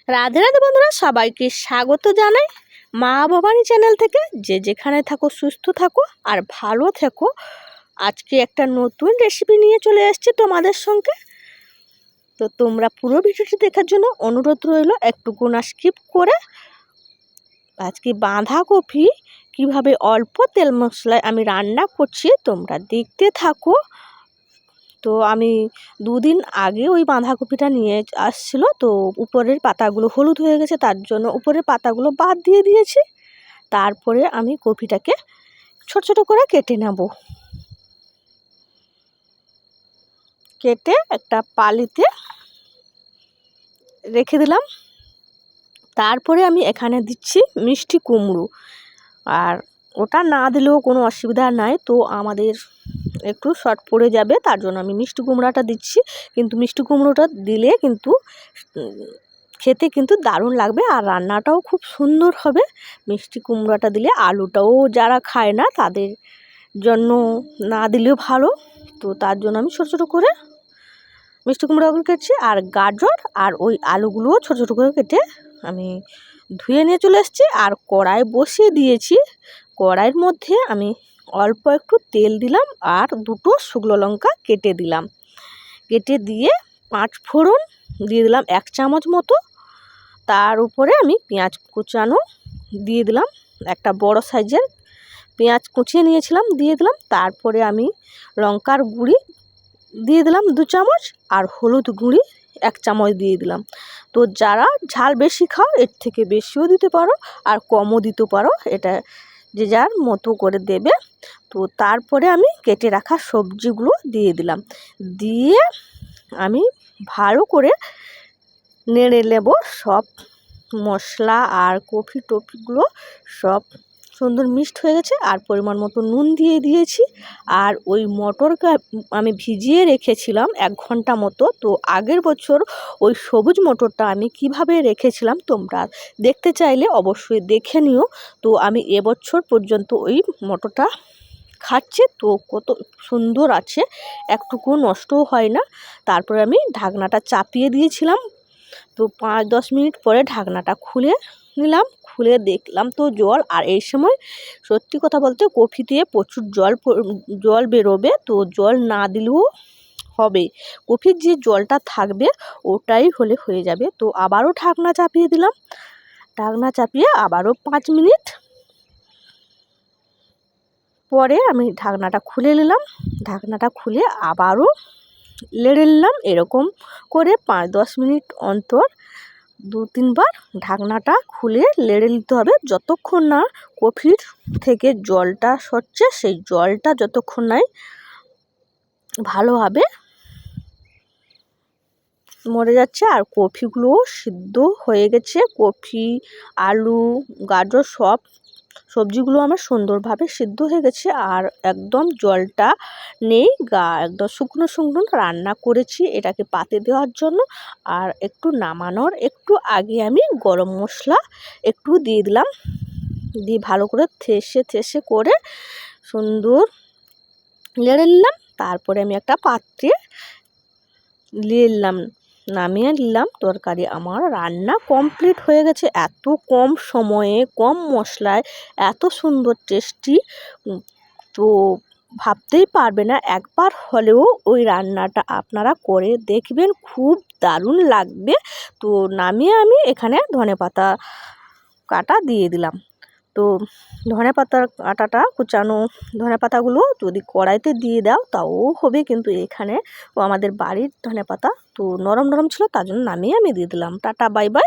রাধে রাধে বন্ধুরা, সবাইকে স্বাগত জানাই মা ভবানী চ্যানেল থেকে। যে যেখানে থাকো সুস্থ থাকো আর ভালো থেকো। আজকে একটা নতুন রেসিপি নিয়ে চলে এসেছি তোমাদের সঙ্গে। তো তোমরা পুরো ভিডিওটি দেখার জন্য অনুরোধ রইল, একটুকু না স্কিপ করে। আজকে বাঁধাকপি কিভাবে অল্প তেল মশলায় আমি রান্না করছি তোমরা দেখতে থাকো। তো আমি দুদিন আগে ওই বাঁধাকপিটা নিয়ে আসছিল, তো উপরের পাতাগুলো হলুদ হয়ে গেছে, তার জন্য উপরের পাতাগুলো বাদ দিয়ে দিয়েছি। তারপরে আমি কপিটাকে ছোট ছোট করে কেটে নেব। কেটে একটা পালিতে রেখে দিলাম। তারপরে আমি এখানে দিচ্ছি মিষ্টি কুমড়ো, আর ওটা না দিলেও কোনো অসুবিধা নাই। তো আমাদের একটু শর্ট পড়ে যাবে, তার জন্য আমি মিষ্টি কুমড়োটা দিচ্ছি। কিন্তু মিষ্টি কুমড়োটা দিলে কিন্তু খেতে কিন্তু দারুণ লাগবে, আর রান্নাটাও খুব সুন্দর হবে। মিষ্টি কুমড়োটা দিলে আলুটাও যারা খায় না তাদের জন্য না দিলেও ভালো। তো তার জন্য আমি ছোটো ছোটো করে মিষ্টি কুমড়োগুলো কেটেছি, আর গাজর আর ওই আলুগুলোও ছোটো ছোটো করে কেটে আমি ধুয়ে নিয়ে চলে এসেছি। আর কড়াই বসিয়ে দিয়েছি। কড়াইয়ের মধ্যে আমি অল্প একটু তেল দিলাম, আর দুটো শুকনো লঙ্কা কেটে দিলাম। কেটে দিয়ে 5 ফোড়ন দিয়ে দিলাম 1 চামচ মতো। তার উপরে আমি পেঁয়াজ কুচানো দিয়ে দিলাম, একটা বড় সাইজের পেঁয়াজ কুচিয়ে নিয়েছিলাম দিয়ে দিলাম। তারপরে আমি লঙ্কার গুঁড়ি দিয়ে দিলাম 2 চামচ, আর হলুদ গুঁড়ি 1 চামচ দিয়ে দিলাম। তো যারা ঝাল বেশি খাও এর থেকে বেশিও দিতে পারো, আর কমও দিতে পারো, এটা যে যার মতো করে দেবে। তো তারপরে আমি কেটে রাখা সবজিগুলো দিয়ে দিলাম। দিয়ে আমি ভালো করে নেড়ে নেব। সব মশলা আর কফি টপিগুলো সব সুন্দর মিক্সড হয়ে গেছে, আর পরিমাণ মতো নুন দিয়ে দিয়েছি। আর ওই মটরকে আমি ভিজিয়ে রেখেছিলাম 1 ঘন্টা মতো। তো আগের বছর ওই সবুজ মটরটা আমি কিভাবে রেখেছিলাম তোমরা দেখতে চাইলে অবশ্যই দেখে নিও। তো আমি এবছর পর্যন্ত ওই মটরটা খাচ্ছি, তো কত সুন্দর আছে, একটুকু নষ্টও হয় না। তারপরে আমি ঢাকনাটা চাপিয়ে দিয়েছিলাম। তো 5-10 মিনিট পরে ঢাকনাটা খুলে নিলাম। খুলে দেখলাম তো জল, আর এই সময় সত্যি কথা বলতে কফি দিয়ে প্রচুর জল বেরোবে। তো জল না দিলেও হবে, কফির যে জলটা থাকবে ওটাই হলে হয়ে যাবে। তো আবারও ঢাকনা চাপিয়ে দিলাম। ঢাকনা চাপিয়ে আবারও 5 মিনিট পরে আমি ঢাকনাটা খুলে নিলাম। ঢাকনাটা খুলে আবারও নেড়ে নিলাম। এরকম করে 5-10 মিনিট অন্তর 2-3 বার ঢাকনাটা খুলে নেড়ে নিতে হবে, যতক্ষণ না কফির থেকে জলটা সরছে। সেই জলটা যতক্ষণ নাই ভালোভাবে মরে যাচ্ছে, আর কফিগুলোও সিদ্ধ হয়ে গেছে। কফি, আলু, গাজর সব সবজিগুলো আমার সুন্দরভাবে সিদ্ধ হয়ে গেছে, আর একদম জলটা নেই। একদম শুকনো শুকনো রান্না করেছি এটাকে পাতে দেওয়ার জন্য। আর একটু নামানোর একটু আগে আমি গরম মশলা একটু দিয়ে দিলাম, দিয়ে ভালো করে থেসে করে সুন্দর নেড়ে নিলাম। তারপরে আমি একটা পাত্রে নিয়ে নিলাম, নামিয়ে নিলাম। তরকারি আমার রান্না কমপ্লিট হয়ে গেছে। এত কম সময়ে কম মশলায় এত সুন্দর টেস্টি, তো ভাবতেই পারবে না। একবার হলেও ওই রান্নাটা আপনারা করে দেখবেন, খুব দারুণ লাগবে। তো নামিয়ে আমি এখানে ধনেপাতা কাটা দিয়ে দিলাম। তো ধনেপাতার কাঁটাটা কুচানো ধনেপাতাগুলো যদি কড়াইতে দিয়ে দাও তাও হবে, কিন্তু এখানে আমাদের বাড়ির ধনেপাতা তো নরম নরম ছিল, তার জন্য নামিয়ে আমি দিয়ে দিলাম। Tata, bye bye.